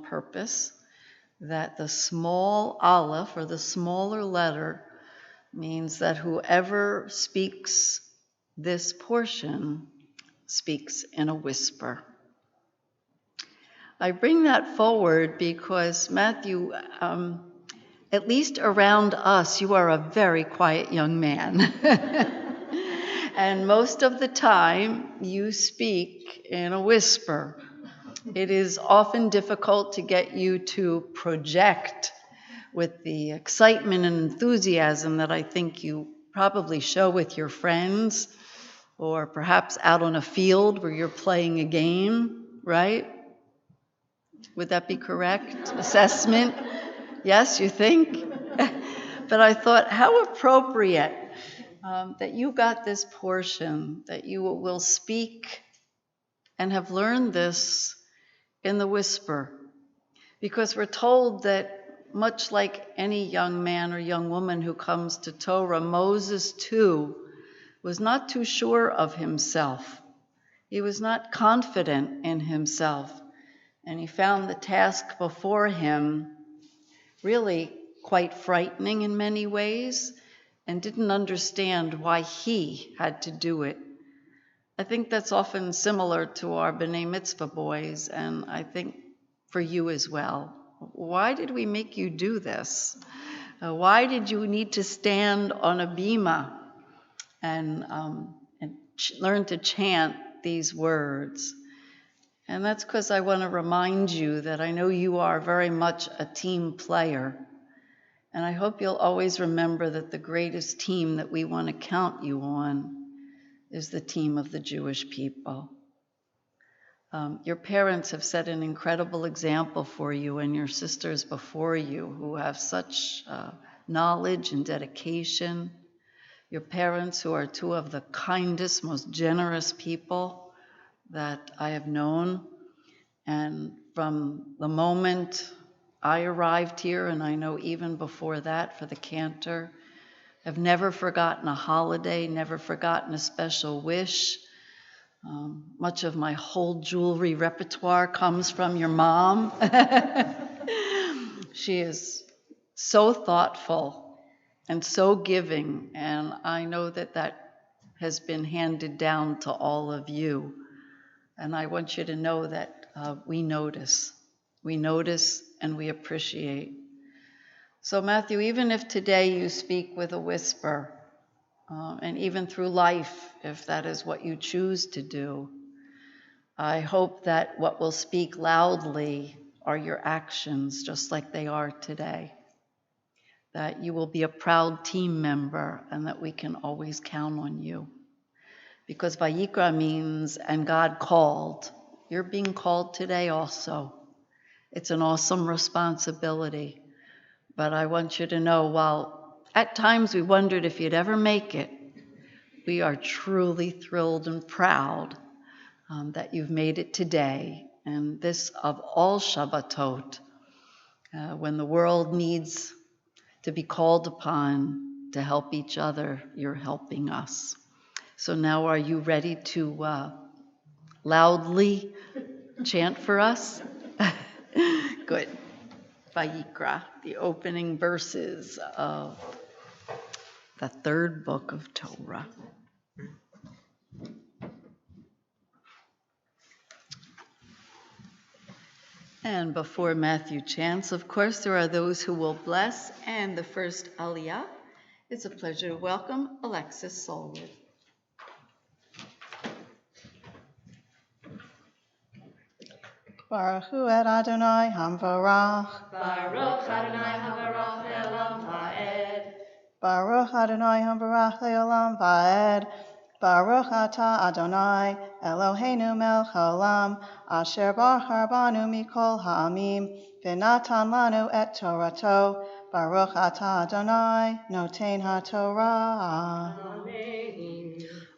on purpose, that the small aleph, or the smaller letter, means that whoever speaks this portion speaks in a whisper. I bring that forward because, Matthew, at least around us, you are a very quiet young man. And most of the time, you speak in a whisper. It is often difficult to get you to project with the excitement and enthusiasm that I think you probably show with your friends, or perhaps out on a field where you're playing a game, right? Would that be correct assessment? Yes, you think? But I thought, how appropriate that you got this portion, that you will speak and have learned this in the whisper. Because we're told that much like any young man or young woman who comes to Torah, Moses too was not too sure of himself. He was not confident in himself. And he found the task before him really quite frightening in many ways, and didn't understand why he had to do it. I think that's often similar to our B'nai Mitzvah boys, and I think for you as well. Why did we make you do this? Why did you need to stand on a bima and learn to chant these words? And that's because I want to remind you that I know you are very much a team player. And I hope you'll always remember that the greatest team that we want to count you on is the team of the Jewish people. Your parents have set an incredible example for you, and your sisters before you who have such knowledge and dedication. Your parents who are two of the kindest, most generous people that I have known. And from the moment I arrived here, and I know even before that for the cantor, I've never forgotten a holiday, never forgotten a special wish. Much of my whole jewelry repertoire comes from your mom. She is so thoughtful and so giving, and I know that that has been handed down to all of you. And I want you to know that we notice. We notice and we appreciate. So Matthew, even if today you speak with a whisper, and even through life, if that is what you choose to do, I hope that what will speak loudly are your actions, just like they are today. That you will be a proud team member and that we can always count on you. Because Vayikra means, and God called. You're being called today also. It's an awesome responsibility. But I want you to know, while at times we wondered if you'd ever make it, we are truly thrilled and proud that you've made it today. And this of all Shabbatot, when the world needs to be called upon to help each other, you're helping us. So now are you ready to loudly chant for us? Good. Vayikra, the opening verses of the third book of Torah. And before Matthew chants, of course, there are those who will bless. And the first Aliyah, it's a pleasure to welcome Alexis Solwood. Baruch Hu et Adonai Hamvarach. Baruch Adonai Havarach Le'olam Va'ed. Baruch Adonai Hamvarach Le'olam Va'ed. Baruch Atah Adonai Eloheinu Melech Haolam Asher Bahar Banu Mikol Ha'amim V'natan Lanu et Torato. Baruch Atah Adonai Noten HaTorah.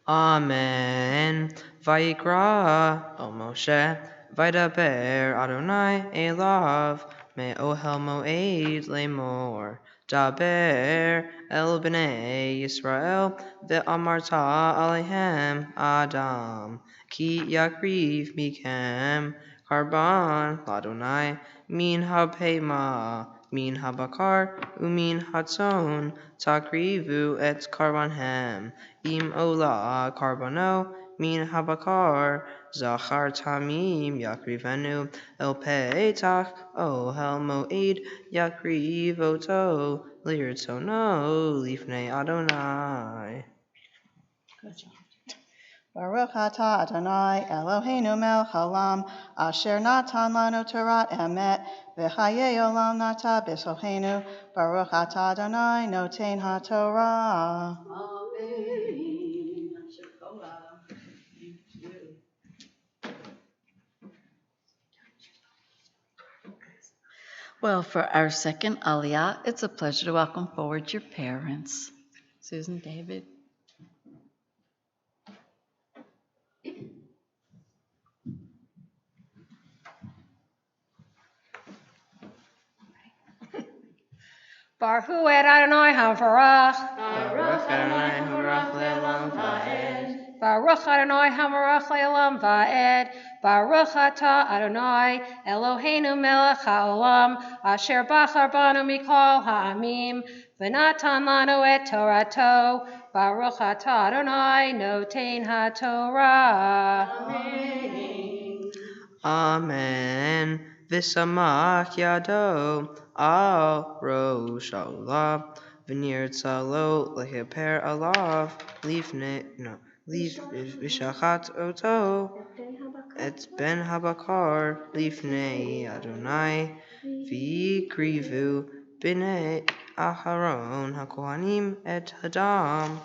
Amen. Vayikra El Moshe Vaydaber Adonai Elav Me'ohel Moed Lemor Daber El Bnei Yisrael Ve'amarta Alehem Adam Ki Yakriv Mikem Harban Ladonai Min Habhema Min Habakar Umin Hatzon Takrivu et Karbanhem Im Ola Karbano Min Habakar Zachar Tamim Yakrivenu El Petach Ohel Moed Yakriv Oto Lirtzono Lifnei Adonai. Good job. Baruch atah Adonai Eloheinu melech haolam asher natan lanu Torah emet v'chayei olam nata b'sochenu Baruch atah Adonai noten haTorah. Well, for our second Aliyah, it's a pleasure to welcome forward your parents. Susan, David. Baruch et Adonai HaMvarach. Baruch Adonai Havarach Le'olam Va'ed. Baruch Adonai HaMvarach Le'olam Va'ed. Baruch atah Adonai Eloheinu melech haolam asher bachar banu mikol ha'amim v'natan lanu et Torato. Baruch atah Adonai noten haTorah. Amen. V'samach yado al rosh ha'olam v'nirtzalo lechaper alav v'shachat oto et ben habakar lifnei Adonai v'ikrivu b'nei Aharon hakohanim et hadam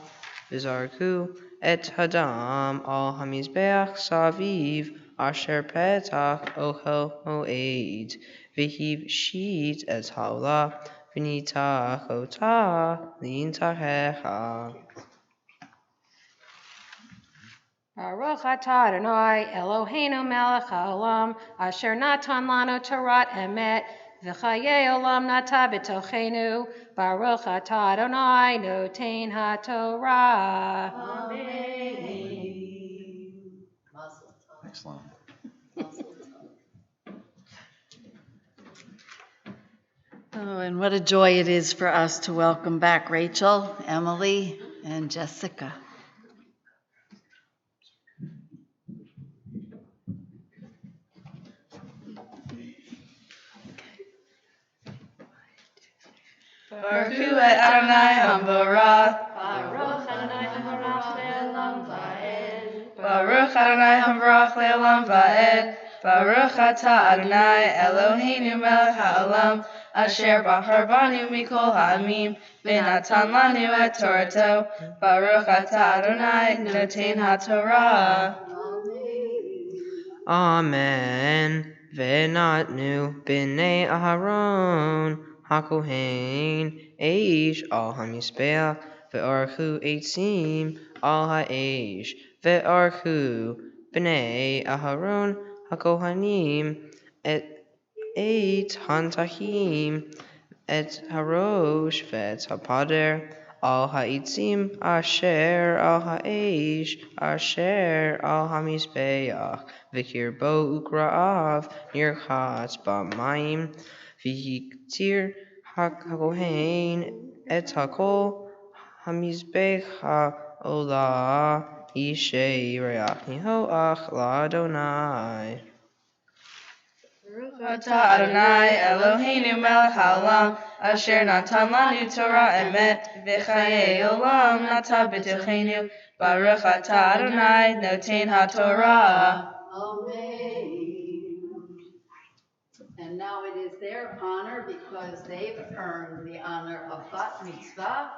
v'zarku et hadam al hamizbeach saviv asher petach ohel moed v'hiv shit et haolah v'nitach otah lintachecha. Baruch atah Adonai Eloheinu melech haolam asher natan lanu Torah emet v'chayei olam nata b'tochenu. Baruch atah Adonai noten haTorah. Excellent. Oh, and what a joy it is for us to welcome back Rachel, Emily, and Jessica. Baruch Hu et Adonai Hamvarach. Baruch Adonai Hamvarach le'olam va'ed. Baruch Adonai Hamvarach le'olam va'ed. Baruch atah Adonai Eloheinu melech haolam asher bachar banu mikol ha'amim v'natan lanu et Torato. Baruch atah Adonai noten haTorah. Amen. V'natnu b'nei Aharon hakohen eish al hamizbeach ve'archu eitzim al ha'eish ve'archu b'nei Aharon hakohanim et eit hantachim et harosh ve'et hapader al ha'itzim asher al ha'eish asher al hamizbeach v'kirbo ukra'av nirchatz b'mayim v'hiktir hakohen et hakol hamizbech ha'olah yishei reach nihoach l'Adonai. Baruch atah Adonai Eloheinu melech haolam asher natan lanu Torah emet v'chayei olam nata b'tochenu. Baruch atah Adonai noten haTorah. And now it is their honor, because they've earned the honor of bat mitzvah.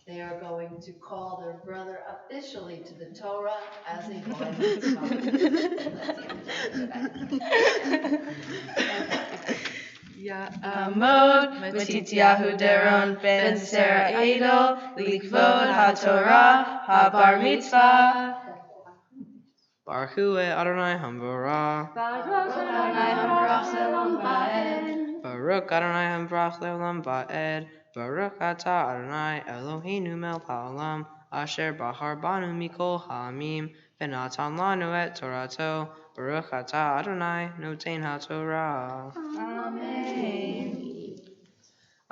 They are going to call their brother officially to the Torah as a bar Ya'amod Matityahu Deron ben Sarah Adel likvod haTorah habar mitzvah. Baruch Hu et Adonai Hamvarach. Baruch Adonai Hamvarach le'olam va'ed. Baruch Adonai Hamvarach le'olam va'ed. Baruch atah Adonai Eloheinu melech haolam asher bachar banu mikol ha'amim v'natan lanu et Torato. Baruch atah Adonai noten haTorah. Amen.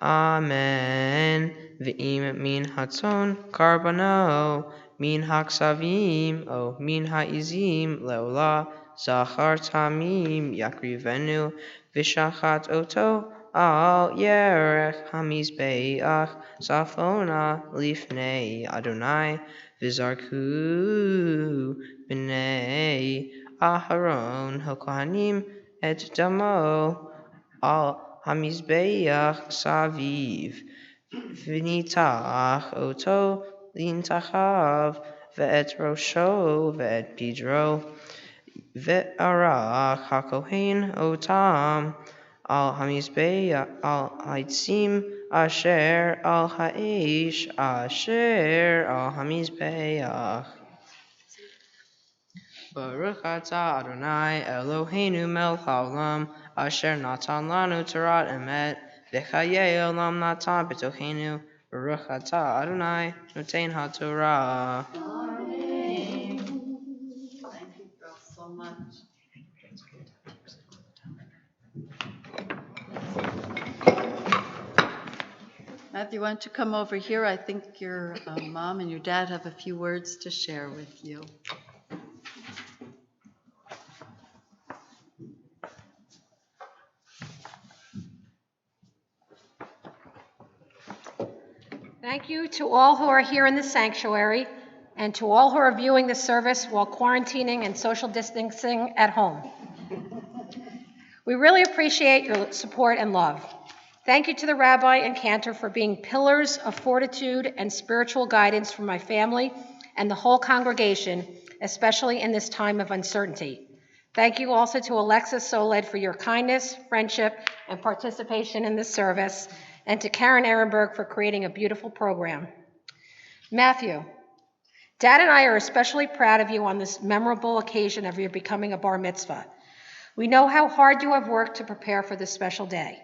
Amen. Ve'im min hatzon karbano, min haksavim, o min ha'izim, leola, zachar tamim, yakrivenu, v'shachat oto, al yerech hamizbeach, safona lifnei Adonai, v'zarku b'nei Aharon hakohanim et damo, al hamizbeach saviv, v'nitach oto lintachav, ve'et rosho ve'et pidro, ve'arach hakohen otam, al hamizbeach al haitzim asher al haish asher al hamizbeach. Baruch atah Adonai Eloheinu melech haolam, asher natan lanu Torah emet, v'chayei olam natan b'tochenu. Baruch atah Adonai noten haTorah. Amen. Thank you girls so much. Matthew, why don't you come over here? I think your mom and your dad have a few words to share with you. Thank you to all who are here in the sanctuary and to all who are viewing the service while quarantining and social distancing at home. We really appreciate your support and love. Thank you to the rabbi and cantor for being pillars of fortitude and spiritual guidance for my family and the whole congregation, especially in this time of uncertainty. Thank you also to Alexis Soled for your kindness, friendship, and participation in this service, and to Karen Ehrenberg for creating a beautiful program. Matthew, Dad and I are especially proud of you on this memorable occasion of your becoming a bar mitzvah. We know how hard you have worked to prepare for this special day.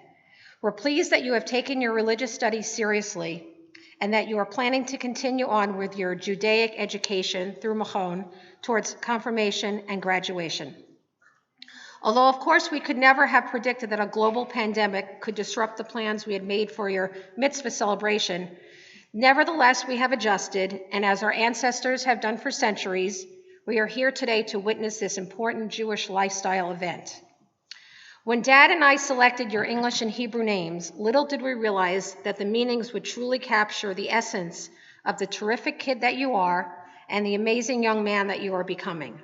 We're pleased that you have taken your religious studies seriously and that you are planning to continue on with your Judaic education through Machon towards confirmation and graduation. Although, of course, we could never have predicted that a global pandemic could disrupt the plans we had made for your mitzvah celebration, nevertheless, we have adjusted, and as our ancestors have done for centuries, we are here today to witness this important Jewish lifestyle event. When Dad and I selected your English and Hebrew names, little did we realize that the meanings would truly capture the essence of the terrific kid that you are and the amazing young man that you are becoming.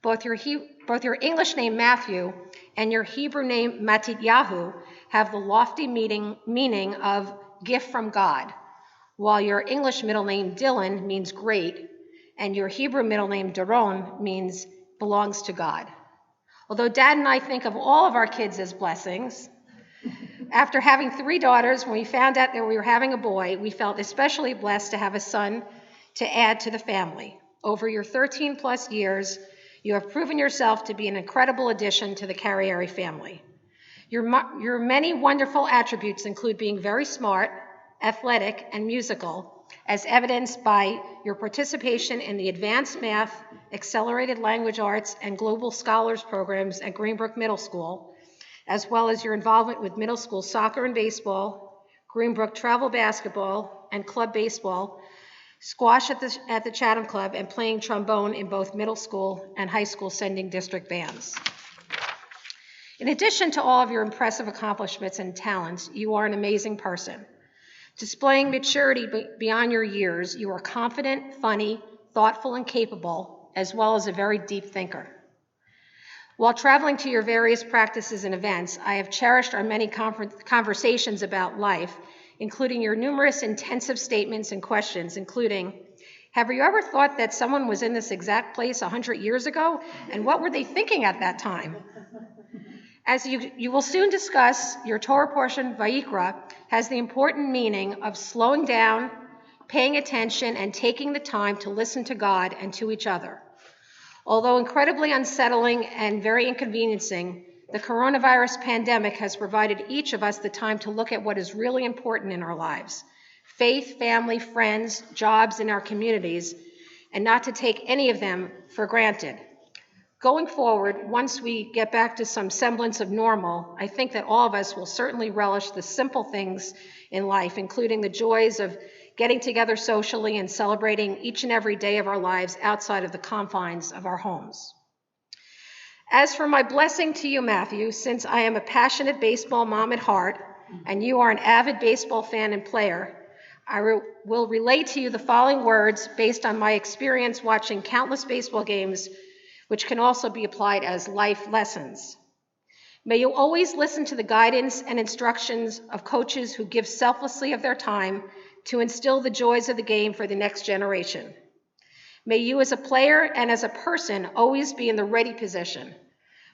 Both your English name Matthew and your Hebrew name Matityahu have the lofty meaning of gift from God, while your English middle name Dylan means great, and your Hebrew middle name Daron means belongs to God. Although Dad and I think of all of our kids as blessings, after having 3 daughters, when we found out that we were having a boy, we felt especially blessed to have a son to add to the family. Over your 13 plus years, you have proven yourself to be an incredible addition to the Carrieri family. Your many wonderful attributes include being very smart, athletic, and musical, as evidenced by your participation in the advanced math, accelerated language arts, and global scholars programs at Greenbrook Middle School, as well as your involvement with middle school soccer and baseball, Greenbrook travel basketball, and club baseball, squash at the Chatham Club, and playing trombone in both middle school and high school sending district bands. In addition to all of your impressive accomplishments and talents, you are an amazing person. Displaying maturity beyond your years, you are confident, funny, thoughtful, and capable, as well as a very deep thinker. While traveling to your various practices and events, I have cherished our many conversations about life, including your numerous intensive statements and questions, including, have you ever thought that someone was in this exact place 100 years ago, and what were they thinking at that time? As you will soon discuss, your Torah portion, Vayikra, has the important meaning of slowing down, paying attention, and taking the time to listen to God and to each other. Although incredibly unsettling and very inconveniencing, the coronavirus pandemic has provided each of us the time to look at what is really important in our lives: faith, family, friends, jobs in our communities, and not to take any of them for granted. Going forward, once we get back to some semblance of normal, I think that all of us will certainly relish the simple things in life, including the joys of getting together socially and celebrating each and every day of our lives outside of the confines of our homes. As for my blessing to you, Matthew, since I am a passionate baseball mom at heart, and you are an avid baseball fan and player, I will relate to you the following words based on my experience watching countless baseball games, which can also be applied as life lessons. May you always listen to the guidance and instructions of coaches who give selflessly of their time to instill the joys of the game for the next generation. May you as a player and as a person always be in the ready position,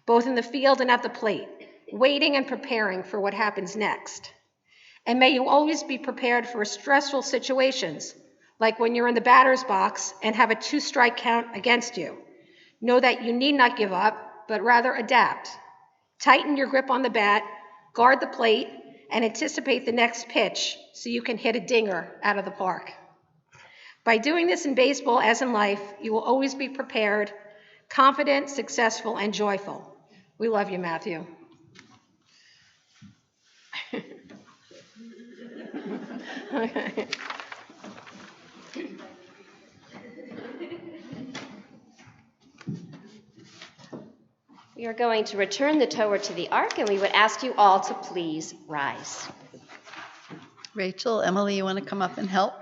both in the field and at the plate, waiting and preparing for what happens next. And may you always be prepared for stressful situations, like when you're in the batter's box and have a 2-strike count against you. Know that you need not give up, but rather adapt. Tighten your grip on the bat, guard the plate, and anticipate the next pitch so you can hit a dinger out of the park. By doing this in baseball as in life, you will always be prepared, confident, successful, and joyful. We love you, Matthew. Okay. We are going to return the Torah to the ark, and we would ask you all to please rise. Rachel, Emily, you want to come up and help?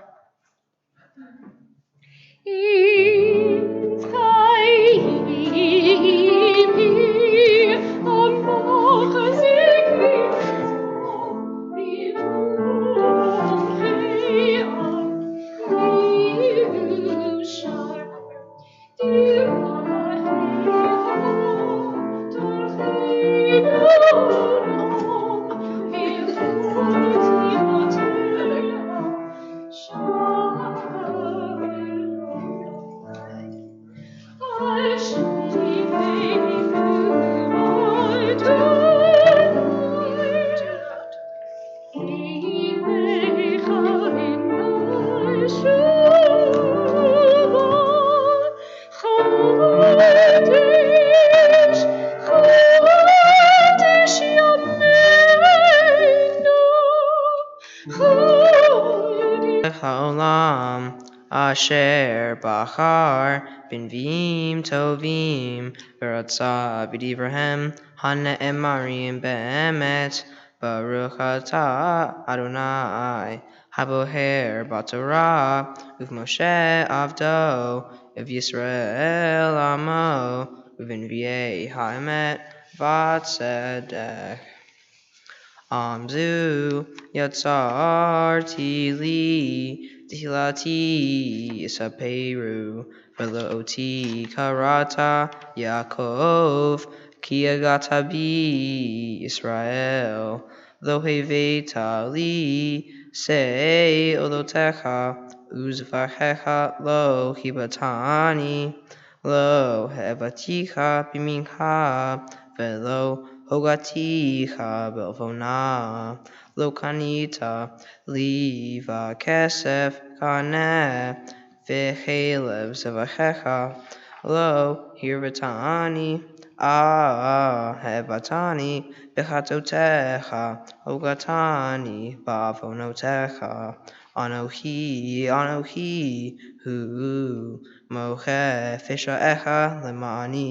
Haolam asher bachar binvim tovim v'ratza b'divrahem hane'emarim be'emet baruch atah Adonai haboher b'torah uv'Moshe avdo uv'Yisrael amo uv'nviei ha'emet v'tzedek. Amzu yatzarti li tehilati isaperu velooti karata Yaakov ki agata bi Israel lo heveta li sei olotecha uzvachecha lo hibatani lo hevaticha bimincha velo Hogaticha belvona lo kanita liva kesef kaneh v'chelev zevachecha lo hirvatani hevatani bechatotecha hogatani bavonotecha Anohi hu moche fishaecha lemani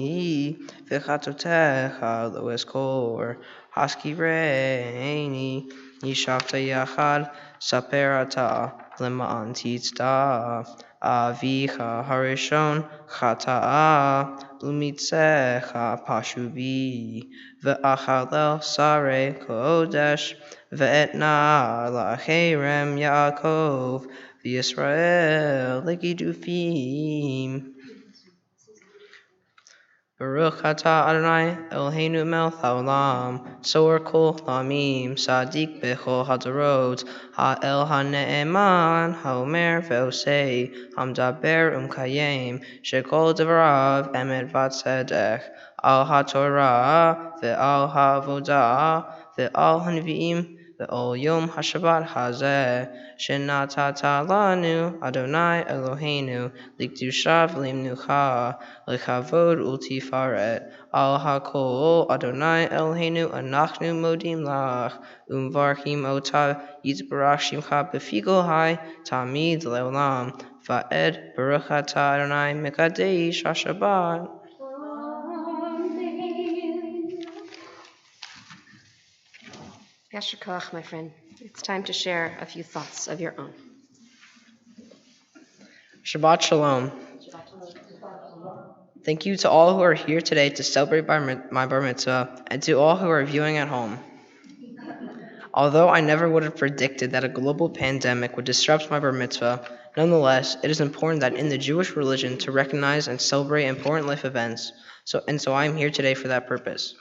v'chatotecha lo eskor haskireini yishafta yachad saperata leman titzda avicha harishon chata'a umitzecha pashuvi ve'achalel sare kodesh ve'etna la'cherem Yaakov v'Yisrael legidufim. Baruch atah Adonai Eloheinu melech haolam, soer kol ha'amim, sadik bechol hadorot, ha'el ha'ne'eman, ha'omer ve'osei, hamdaber umkayem, shekol devarav emet v'tzedek, al ha'torah ve'al ha'avodah ve'al hanvi'im ve'ol yom hashabbat hazeh shenatata lanu Adonai Eloheinu likdusha v'limnucha lekavod ultifaret al hakol Adonai Eloheinu anachnu modim lach umvarchim ota yitbarach shimcha befigo hai tamid leolam va'ed baruch atah Adonai mekadesh hashabbat. Yasher Koach, my friend. It's time to share a few thoughts of your own. Shabbat Shalom. Thank you to all who are here today to celebrate my bar mitzvah, and to all who are viewing at home. Although I never would have predicted that a global pandemic would disrupt my bar mitzvah, nonetheless, it is important that in the Jewish religion to recognize and celebrate important life events, so I am here today for that purpose.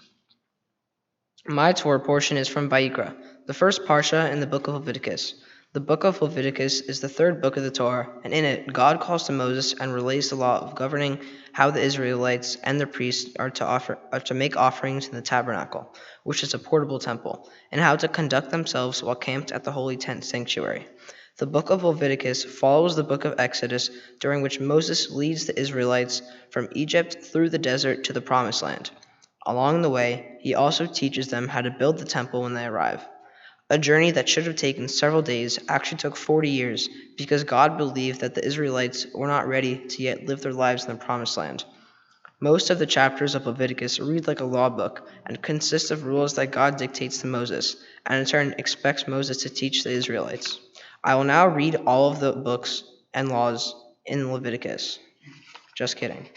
My Torah portion is from Vayikra, the first parsha in the book of Leviticus. The book of Leviticus is the third book of the Torah, and in it, God calls to Moses and relays the law of governing how the Israelites and their priests are to make offerings in the tabernacle, which is a portable temple, and how to conduct themselves while camped at the holy tent sanctuary. The book of Leviticus follows the book of Exodus, during which Moses leads the Israelites from Egypt through the desert to the Promised Land. Along the way, he also teaches them how to build the temple when they arrive. A journey that should have taken several days actually took 40 years because God believed that the Israelites were not ready to yet live their lives in the Promised Land. Most of the chapters of Leviticus read like a law book and consist of rules that God dictates to Moses, and in turn expects Moses to teach the Israelites. I will now read all of the books and laws in Leviticus. Just kidding.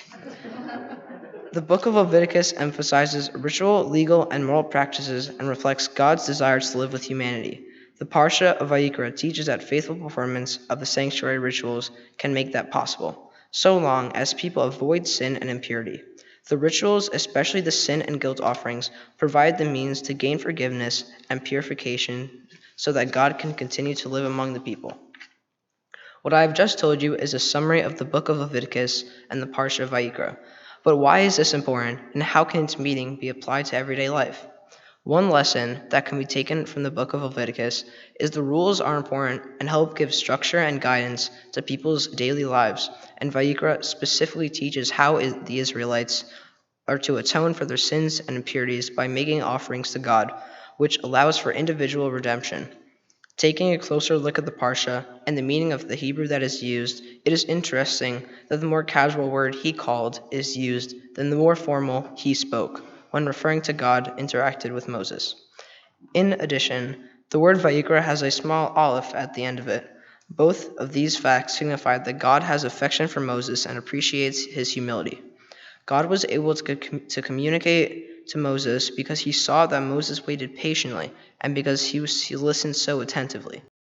The book of Leviticus emphasizes ritual, legal, and moral practices and reflects God's desire to live with humanity. The Parsha of Vayikra teaches that faithful performance of the sanctuary rituals can make that possible, so long as people avoid sin and impurity. The rituals, especially the sin and guilt offerings, provide the means to gain forgiveness and purification so that God can continue to live among the people. What I have just told you is a summary of the book of Leviticus and the Parsha of Vayikra. But why is this important, and how can its meaning be applied to everyday life? One lesson that can be taken from the book of Leviticus is the rules are important and help give structure and guidance to people's daily lives, and Vayikra specifically teaches how the Israelites are to atone for their sins and impurities by making offerings to God, which allows for individual redemption. Taking a closer look at the Parsha and the meaning of the Hebrew that is used, it is interesting that the more casual word he called is used than the more formal he spoke when referring to God interacted with Moses. In addition, the word Vayikra has a small aleph at the end of it. Both of these facts signify that God has affection for Moses and appreciates his humility. God was able to communicate to Moses because he saw that Moses waited patiently and because he listened so attentively.